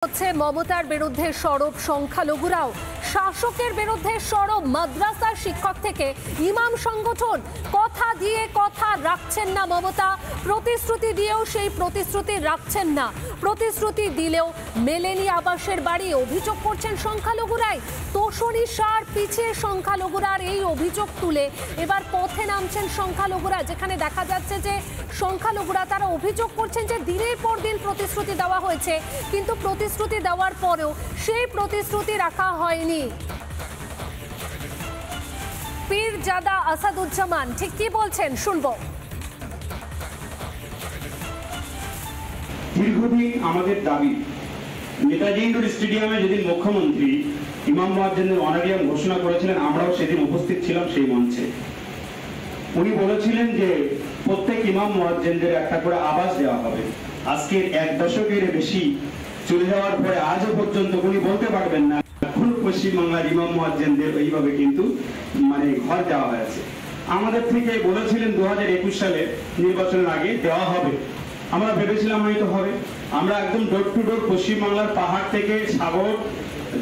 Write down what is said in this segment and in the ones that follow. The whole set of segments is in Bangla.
হচ্ছে মমতার বিরুদ্ধে সরব সংখ্যালঘুরাও, শাসকের বিরুদ্ধে সরব মাদ্রাসার শিক্ষক থেকে ইমাম সংগঠন। কথা দিয়ে কথা রাখছেন না মমতা, প্রতিশ্রুতি দিয়েও সেই প্রতিশ্রুতি রাখছেন না, প্রতিশ্রুতি দিলেও মেলেনি আবাসের বাড়ি। অভিযোগ করছেন সংখ্যালঘুরাই, তোষণী সার পিছিয়ে সংখ্যালঘুরার এই অভিযোগ তুলে এবার পথে নামছেন সংখ্যালঘুরা, যেখানে দেখা যাচ্ছে যে সংখ্যালঘুরা তারা অভিযোগ করছেন যে দিনের পর দিন প্রতিশ্রুতি দেওয়া হয়েছে, কিন্তু প্রতিশ্রুতি দেওয়ার পরেও সেই প্রতিশ্রুতি রাখা হয়নি। পীরজাদা আসাদুজ্জামান ঠিক কি বলছেন শুনবো। দীর্ঘদিন আমাদের দাবি, নেতাজি ইন্ডোর স্টেডিয়ামে যেদিন মুখ্যমন্ত্রী ইমাম মুয়াজ্জিনের অনারিয়াম ঘোষণা করেছিলেন, আমরাও সেদিন উপস্থিত ছিলাম সেই মঞ্চে। উনি বলেছিলেন যে প্রত্যেক ইমাম মুয়াজ্জিনদের একটা করে আবাস দেওয়া হবে। আজকের এক দশকের বেশি চলে যাওয়ার পরে আজও পর্যন্ত উনি বলতে পারবেন না কোন পশ্চিমবাংলার ইমাম মুয়াজ্জিনদের এইভাবে কিন্তু ঘর দেওয়া হয়েছে। আমাদের থেকে বলেছিলেন 2021 সালে নির্বাচনের আগে দেওয়া হবে, আমরা ভেবেছিলাম হয়তো হবে। আমরা একদম ডোর টু ডোর পশ্চিমবাংলার পাহাড় থেকে সাগর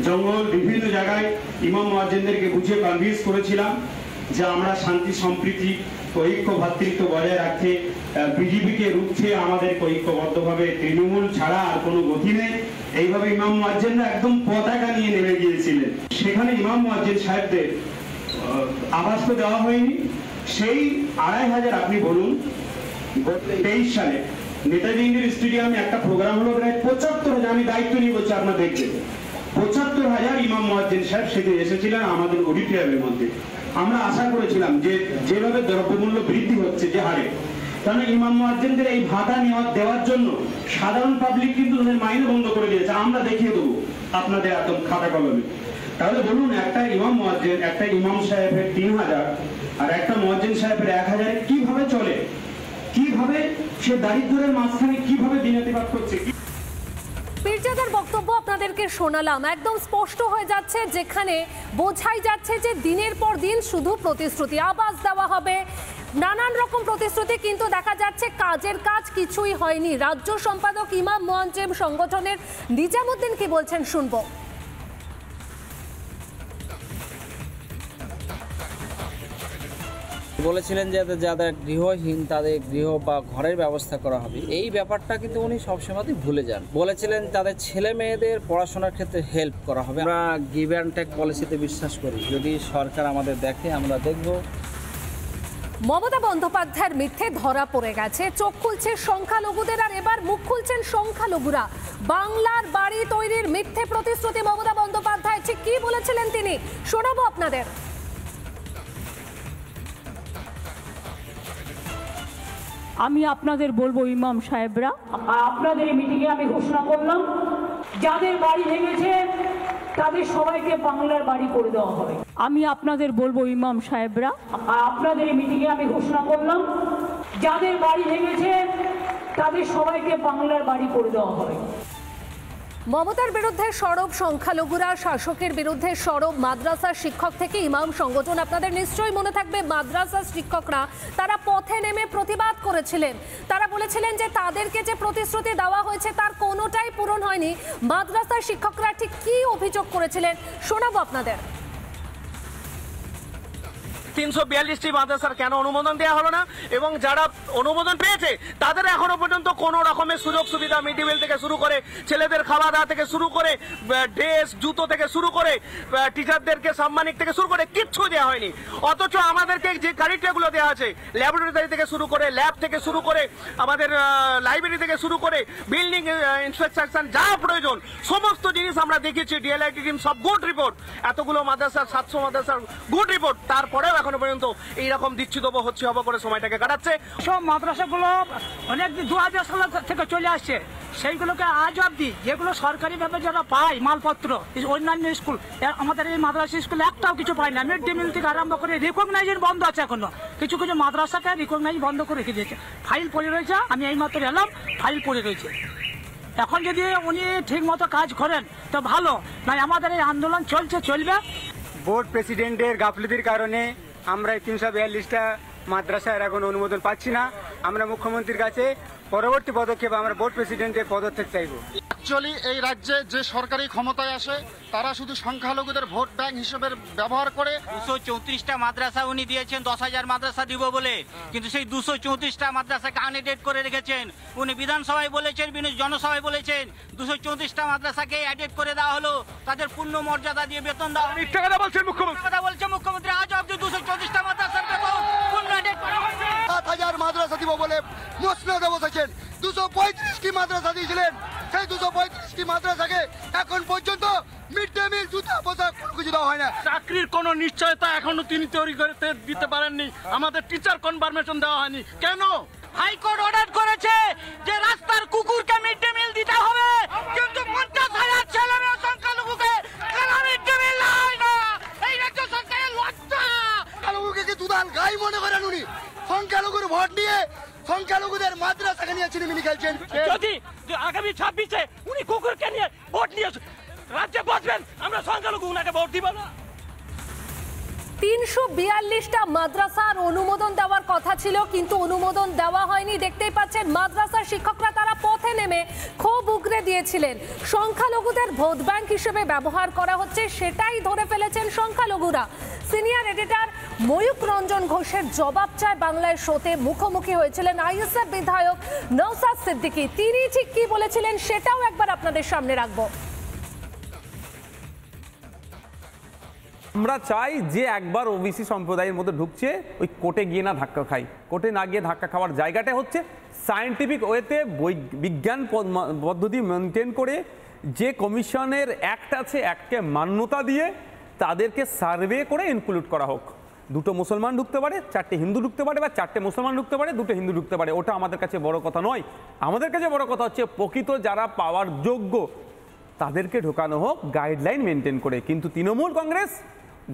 জঙ্গল বিভিন্ন জায়গায় ইমাম মুয়াজ্জিনদেরকে বুঝিয়ে কনভিন্স করেছিলাম যে আমরা শান্তি সম্প্রীতি ঐক্য ভ্রাতৃত্ব বজায় রাখতে বিজেপিকে রুখতে আমাদের ঐক্যবদ্ধভাবে তৃণমূল ছাড়া আর কোনো গতি নেই। এইভাবে ইমাম মুয়াজ্জিনরা একদম পতাকা নিয়ে নেমে গিয়েছিলেন। সেখানে ইমাম মুয়াজ্জিন সাহেবদের আবাস তো দেওয়া হয়নি। সেই 2500 আপনি বলুন 23 সালে নেতাজি ইন্ডোর স্টেডিয়ামে একটা প্রোগ্রাম হলো, প্রায় 75,000, আমি দায়িত্ব নিয়ে বলছি আপনার দেখবেন, 75,000 ইমাম মুয়াজ্জিন সাহেব সেদিন এসেছিলেন আমাদের অডিটোরিয়ামের মধ্যে। আমরা আশা করেছিলাম যে যেভাবে দ্রব্যমূল্য বৃদ্ধি হচ্ছে যে হারে, কারণ ইমাম মুয়াজ্জিনদের এই ভাতা দেওয়ার জন্য সাধারণ পাবলিক কিন্তু তাদের মাইনে বন্ধ করে দিয়েছে। আমরা দেখিয়ে দেবো আপনাদের এত খাতা কলমে। তাহলে বলুন, একটা ইমাম মুয়াজ্জিন, একটা ইমাম সাহেবের 3000 আর একটা মুয়াজ্জিন সাহেবের 1000 কিভাবে চলে? কিভাবে সে দারিদ্র্যের মাঝখানে কিভাবে দিনাতিপাত করছে? পীরজাদার বক্তব্য আপনাদেরকে শোনালাম, একদম স্পষ্ট হয়ে যাচ্ছে, যেখানে বোঝাই যাচ্ছে যে দিনের পর দিন শুধু প্রতিশ্রুতি, আবাস দেওয়া হবে, নানান রকম প্রতিশ্রুতি, কিন্তু দেখা যাচ্ছে কাজের কাজ কিছুই হয়নি। রাজ্য সম্পাদক ইমাম মুয়াজ্জিন সংগঠনের নিজামুদ্দিন কি বলছেন শুনবো। বলেছিলেন যে যাদের গৃহহীন তাদের গৃহ বা ঘরের ব্যবস্থা করা হবে, এই ব্যাপারটা কিন্তু উনি সবসময়ই ভুলে যান। বলেছিলেন তাদের ছেলে মেয়েদের পড়াশোনার ক্ষেত্রে হেল্প করা হবে। আমরা গিভ অ্যান্ড টেক পলিসিতে বিশ্বাস করি, যদি সরকার আমাদের দেখে আমরা দেখব। মমতা বন্দ্যোপাধ্যায়ের মিথ্যে ধরা পড়ে গেছে, চোখ খুলছে সংখ্যালঘুদের, আর এবার মুখ খুলছেন সংখ্যালঘুরা। বাংলার বাড়ি তৈরির মিথ্যে প্রতিশ্রুতি মমতা বন্দ্যোপাধ্যায় ঠিক কি বলেছিলেন তিনি শোনাবো আপনাদের। আমি আপনাদের বলবো ইমাম সাহেবরা, আপনাদের এই মিটিংয়ে আমি ঘোষণা করলাম যাদের বাড়ি ভেঙেছে তাদের সবাইকে বাংলার বাড়ি করে দেওয়া হবে। আমি আপনাদের বলবো ইমাম সাহেবরা, আপনাদের এই মিটিংয়ে আমি ঘোষণা করলাম যাদের বাড়ি ভেঙেছে তাদের সবাইকে বাংলার বাড়ি করে দেওয়া হবে। মমতার বিরুদ্ধে সরব সংখ্যালঘুরা, শাসকের বিরুদ্ধে সরব মাদ্রাসার শিক্ষক থেকে ইমাম সংগঠন। আপনাদের নিশ্চয়ই মনে থাকবে মাদ্রাসার শিক্ষকরা তারা পথে নেমে প্রতিবাদ করেছিলেন। তারা বলেছিলেন যে তাদেরকে যে প্রতিশ্রুতি দেওয়া হয়েছে তার কোনোটাই পূরণ হয়নি। মাদ্রাসার শিক্ষকরা ঠিক কি অভিযোগ করেছিলেন শোনাবো আপনাদের। 342টি মাদ্রাসার কেন অনুমোদন দেওয়া হলো না, এবং যারা অনুমোদন পেয়েছে তাদের এখনো পর্যন্ত কোনো রকমের সুযোগ সুবিধা, মিড ডে মিল থেকে শুরু করে ছেলেদের খাওয়া দাওয়া থেকে শুরু করে ড্রেস জুতো থেকে শুরু করে টিচারদেরকে সম্মানিক থেকে শুরু করে কিচ্ছু দেওয়া হয়নি। অথচ আমাদেরকে যে কারিকুলামগুলো দেওয়া আছে, ল্যাবরেটরি থেকে শুরু করে ল্যাব থেকে শুরু করে আমাদের লাইব্রেরি থেকে শুরু করে বিল্ডিং ইনস্ট্রাকশন যা প্রয়োজন সমস্ত জিনিস আমরা দেখেছি। ডিএলআইটি টিম সব গুড রিপোর্ট, এতগুলো মাদ্রাসার 700 মাদ্রাসার গুড রিপোর্ট, তারপরেও এখনো পর্যন্ত এইরকম দিচ্ছি দেবো হচ্ছে হবো করে সময়টাকে কাটাচ্ছে। সব মাদ্রাসাগুলো অনেক 2000 সাল থেকে চলে আসছে, সেইগুলোকে আজ অব্দি যেগুলো সরকারিভাবে যারা পায় মালপত্র, অন্যান্য স্কুল, আমাদের এই মাদ্রাসা স্কুল একটাও কিছু পায় না। মিড ডে মিল থেকে আরম্ভ করে রিকগনাইজের বন্ধ আছে, এখনো কিছু কিছু মাদ্রাসাকে রিকগনাইজ বন্ধ করে রেখে দিয়েছে। ফাইল পড়ে রয়েছে, আমি এইমাত্র এলাম, ফাইল পড়ে রয়েছে। এখন যদি উনি ঠিক মতো কাজ করেন তো ভালো, নয় আমাদের এই আন্দোলন চলবে। বোর্ড প্রেসিডেন্টের গাফলতির কারণে আমরা 342টা মাদ্রাসার এখন অনুমোদন পাচ্ছি না। আমরা মুখ্যমন্ত্রীর কাছে পরবর্তী পদক্ষেপ আমরা বোর্ড প্রেসিডেন্টের পদত্যাগ চাইব। অ্যাকচুয়ালি এই রাজ্যে যে সরকারি ক্ষমতায় আসে তারা শুধু সংখ্যালঘুদের ভোট ব্যাংক হিসেবে ব্যবহার করে। 234টা মাদ্রাসা উনি দিয়েছেন 10,000 মাদ্রাসা দিব বলে, কিন্তু সেই 234টা মাদ্রাসাকে আনএডেড করে রেখেছেন। উনি বিধানসভায় বলেছেন, জনসভায় বলেছেন 234টা মাদ্রাসাকে অ্যাডেড করে দেওয়া হলো, তাদের পূর্ণ মর্যাদা দিয়ে বেতন দেওয়া। মিথ্যা কথা বলছেন মুখ্যমন্ত্রী। কথা বলছে মুখ্যমন্ত্রী, আজ অব্দি 234টা মাদ্রাসার বেতন পূর্ণ অ্যাডেড করা হয়েছে। 7,000 মাদ্রাসা দিব বলে মসনদে বসেছেন, 235টি মাদ্রাসা দিয়েছিলেন, সেই 235টি মাদ্রাসাকে এখন পর্যন্ত মিড ডে মিল, জুতা, পোশাক কোনো কিছু দেওয়া হয় না। চাকরির কোনো নিশ্চয়তা এখনো তিনি তৈরি করতে দিতে পারেননি। আমাদের টিচার কনফার্মেশন দেওয়া হয়নি কেন? হাইকোর্ট অর্ডার করেছে যে রাস্তার কুকুরকে মিড ডে মিল দিতে হবে, কিন্তু 50,000 ছেলে মেয়ে সংখ্যালঘুকে কেন মিড ডে মিল হয় না? এই রাজ্য সরকারের লজ্জা। সংখ্যালঘুকে কি দুধান গাই মনে করেন উনি? সংখ্যালঘুর ভোট নিয়ে সংখ্যালঘুদের মাদ্রাসাকে নিয়ে ছিনিমিনি খেলছেন। যদি আগামী 26-এ উনি কুকুরকে নিয়ে ভোট নিয়ে রাজ্যে বসবেন, আমরা সংখ্যালঘু উনাকে ভোট দিব না। 342টা মাদ্রাসার অনুমোদন দেওয়ার কথা ছিল, কিন্তু অনুমোদন দেওয়া হয়নি। দেখতেই পাচ্ছেন মাদ্রাসার শিক্ষকরা তারা পথে নেমে ক্ষোভ উগরে দিয়েছিলেন। সংখ্যালঘুদের ভোট ব্যাংক হিসেবে ব্যবহার করা হচ্ছে, সেটাই ধরে ফেলেছেন সংখ্যালঘুরা। সিনিয়র এডিটর ময়ূক রঞ্জন ঘোষের জবাব চায় বাংলায় শোতে মুখোমুখি হয়েছিলেন আইএসএফ বিধায়ক নওশাদ সিদ্দিকী। তিনি ঠিক কি বলেছিলেন সেটাও একবার আপনাদের সামনে রাখবো। আমরা চাই যে একবার ওবিসি সম্প্রদায়ের মধ্যে ঢুকছে ওই কোর্টে গিয়ে না ধাক্কা খাই। কোর্টে না গিয়ে ধাক্কা খাওয়ার জায়গাটা হচ্ছে সায়েন্টিফিক ওয়েতে বিজ্ঞান পদ্ধতি মেনটেন করে যে কমিশনের অ্যাক্ট আছে, অ্যাক্টকে মান্যতা দিয়ে তাদেরকে সার্ভে করে ইনক্লুড করা হোক। 2টো মুসলমান ঢুকতে পারে, 4টে হিন্দু ঢুকতে পারে, বা 4টে মুসলমান ঢুকতে পারে, 2টে হিন্দু ঢুকতে পারে। ওটা আমাদের কাছে বড় কথা নয়। আমাদের কাছে বড় কথা হচ্ছে প্রকৃত যারা পাওয়ার যোগ্য তাদেরকে ঢোকানো হোক গাইডলাইন মেনটেন করে। কিন্তু তৃণমূল কংগ্রেস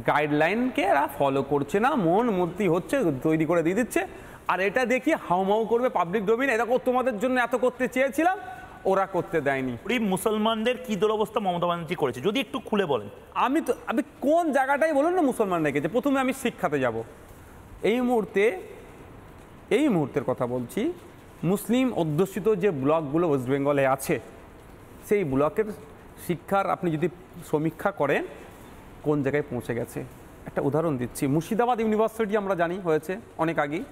গাইডলাইনকে এরা ফলো করছে না, মন মূর্তি হচ্ছে তৈরি করে দিয়ে দিচ্ছে। আর এটা দেখি হাউমাউ করবে পাবলিক ডোমেইন, এটা তোমাদের জন্য এত করতে চেয়েছিলাম, ওরা করতে দেয়নি। মুসলমানদের কি দুরবস্থা মমতা ব্যানার্জি করেছে যদি একটু খুলে বলেন। আমি কোন জায়গাটাই বলুন না মুসলমান রেখেছে। প্রথমে আমি শিক্ষাতে যাব। এই মুহূর্তের কথা বলছি, মুসলিম অধ্যুষিত যে ব্লকগুলো ওয়েস্ট বেঙ্গলে আছে, সেই ব্লকের শিক্ষার আপনি যদি সমীক্ষা করেন কোন জায়গায় পৌঁছে গেছে। একটা উদাহরণ দিচ্ছি, মুর্শিদাবাদ ইউনিভার্সিটি আমরা জানি হয়েছে অনেক আগেই,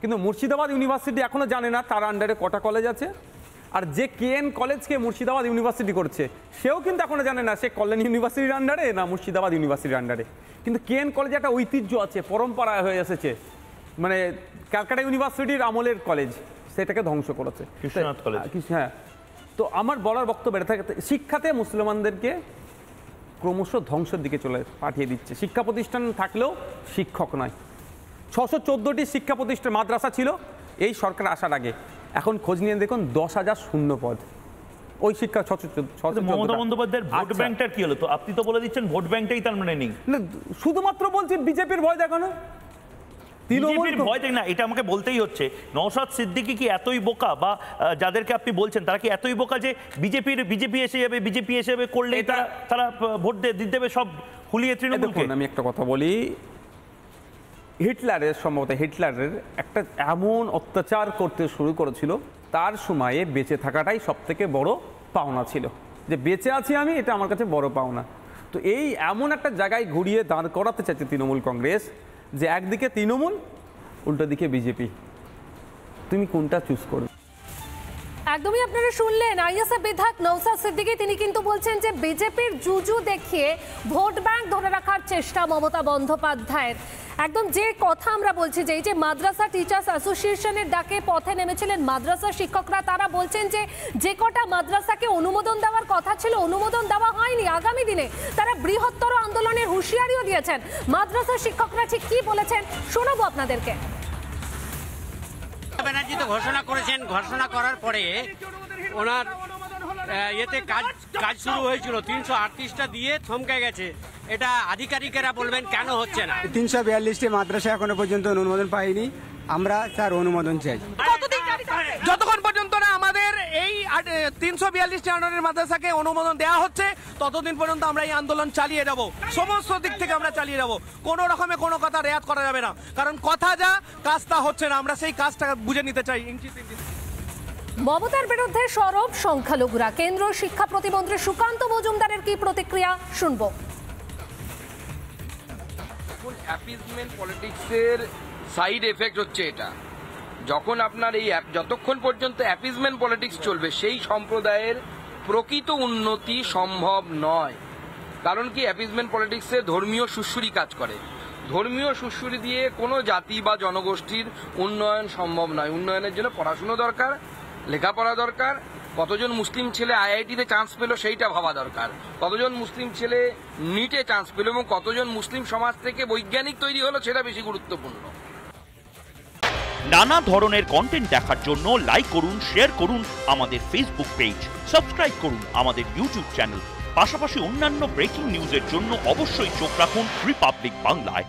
কিন্তু মুর্শিদাবাদ ইউনিভার্সিটি এখনও জানে না তার আন্ডারে কটা কলেজ আছে। আর যে কেএন কলেজকে মুর্শিদাবাদ ইউনিভার্সিটি করছে সেও কিন্তু এখনও জানে না সে কল্যাণ ইউনিভার্সিটির আন্ডারে না মুর্শিদাবাদ ইউনিভার্সিটির আন্ডারে। কিন্তু কেএন কলেজে একটা ঐতিহ্য আছে, পরম্পরা হয়ে এসেছে, মানে ক্যালকাটা ইউনিভার্সিটির আমলের কলেজ, সেটাকে ধ্বংস করেছে। হ্যাঁ, তো আমার বলার বক্তব্য এটা থাকে, শিক্ষাতে মুসলমানদেরকে ক্রমশ ধ্বংসের দিকে পাঠিয়ে দিচ্ছে। শিক্ষা প্রতিষ্ঠান থাকলেও শিক্ষক নয়। 614টি শিক্ষা প্রতিষ্ঠান মাদ্রাসা ছিল এই সরকার আসার আগে, এখন খোঁজ নিয়ে দেখুন 10,000 শূন্য পদ। ওই শিক্ষা মমতা বন্দ্যোপাধ্যায়ের ভোট ব্যাংকটার কি হলো? তো আপনি তো বলে দিচ্ছেন ভোট ব্যাংকটাই তার মানে নেই। শুধুমাত্র বলছি বিজেপির ভয় দেখানো, বিজেপির ভয় দেখ না, এটা আমাকে বলতেই হচ্ছে। নওশাদ সিদ্দিকী কি এতই বোকা, বা যাদেরকে আপনি বলছেন তারা কি এতই বোকা যে বিজেপি এসে যাবে, বিজেপি এসে যাবে করলেই তারা ভোট দিয়ে দেবে সব হুলিয়ে তৃণমূলকে? আমি একটা কথা বলি, সম্ভবত হিটলারের একটা এমন অত্যাচার করতে শুরু করেছিল, তার সময়ে বেঁচে থাকাটাই সব থেকে বড় পাওনা ছিল। যে বেঁচে আছি আমি, এটা আমার কাছে বড় পাওনা। তো এই এমন একটা জায়গায় ঘুরিয়ে দাঁড় করাতে চাইছে তৃণমূল কংগ্রেস, যে একদিকে তৃণমূল, উল্টো দিকে বিজেপি, তুমি কোনটা চুজ করবে? একদমই আপনারা শুনলেন আইএসএফ বিধায়ক নওশাদ সিদ্দিকী, তিনি কিন্তু বলছেন যে বিজেপির জুজু দেখিয়ে ভোট ব্যাংক ধরে রাখার চেষ্টা মমতা বন্দ্যোপাধ্যায়ের। একদম যে কথা আমরা বলছি, যে এই যে মাদ্রাসা টিচার্স অ্যাসোসিয়েশনের ডাকে পথে নেমেছিলেন মাদ্রাসা শিক্ষকরা, তারা বলছেন যে যে কটা মাদ্রাসাকে অনুমোদন দেওয়ার কথা ছিল অনুমোদন দেওয়া হয়নি। আগামী দিনে তারা বৃহত্তর আন্দোলনের হুঁশিয়ারিও দিয়েছেন। মাদ্রাসা শিক্ষকরা ঠিক কি বলেছেন শোনাবো আপনাদেরকে। ব্যানার্জি তো ঘোষণা করেছেন, ঘোষণা করার পরে ওনার এতে কাজ শুরু হয়েছিল, 338টা দিয়ে থমকে গেছে। এটা আধিকারিকেরা বলবেন কেন হচ্ছে না? 342টি মাদ্রাসা এখনো পর্যন্ত অনুমোদন পাইনি, আমরা তার অনুমোদন চাই। যতক্ষণ পর্যন্ত না আমাদের এই 342টি আন্ডারের মাদ্রাসাকে অনুমোদন দেওয়া হচ্ছে, ততদিন পর্যন্ত আমরা এই আন্দোলন চালিয়ে যাব। সমস্ত দিক থেকে আমরা চালিয়ে যাব, কোনো রকমে কোনো কথা রেয়াত করা যাবে না, কারণ কথা যা কাজ তা হচ্ছে না। আমরা সেই কাজটা বুঝে নিতে চাই। মমতার বিরুদ্ধে সরব সংখ্যালঘুরা। কেন্দ্র শিক্ষা প্রতিমন্ত্রী সুকান্ত মজুমদারের কি প্রতিক্রিয়া শুনবো। অ্যাপিজমেন্ট পলিটিক্সের সাইড এফেক্ট হচ্ছে এটা, যখন আপনার এই যতক্ষণ পর্যন্ত অ্যাপিজমেন্ট পলিটিক্স চলবে সেই সম্প্রদায়ের প্রকৃত উন্নতি সম্ভব নয়। কারণ কি, অ্যাপিজমেন্ট পলিটিক্সে ধর্মীয় সুশ্রুরি কাজ করে। ধর্মীয় সুশ্রুরি দিয়ে কোনো জাতি বা জনগোষ্ঠীর উন্নয়ন সম্ভব নয়। উন্নয়নের জন্য পড়াশুনো দরকার, লেখাপড়া দরকার, কতজন মুসলিম ছেলে আইআইটিতে চান্স পেল সেইটা ভাবা দরকার, কতজন মুসলিম ছেলে নিটে চান্স পেল এবং কতজন মুসলিম সমাজ থেকে বৈজ্ঞানিক তৈরি হলো সেটা বেশি গুরুত্বপূর্ণ। নানা ধরনের কন্টেন্ট দেখার জন্য লাইক করুন, শেয়ার করুন আমাদের ফেসবুক পেজ, সাবস্ক্রাইব করুন আমাদের ইউটিউব চ্যানেল। পাশাপাশি অন্যান্য ব্রেকিং নিউজের জন্য অবশ্যই চোখ রাখুন রিপাবলিক বাংলায়।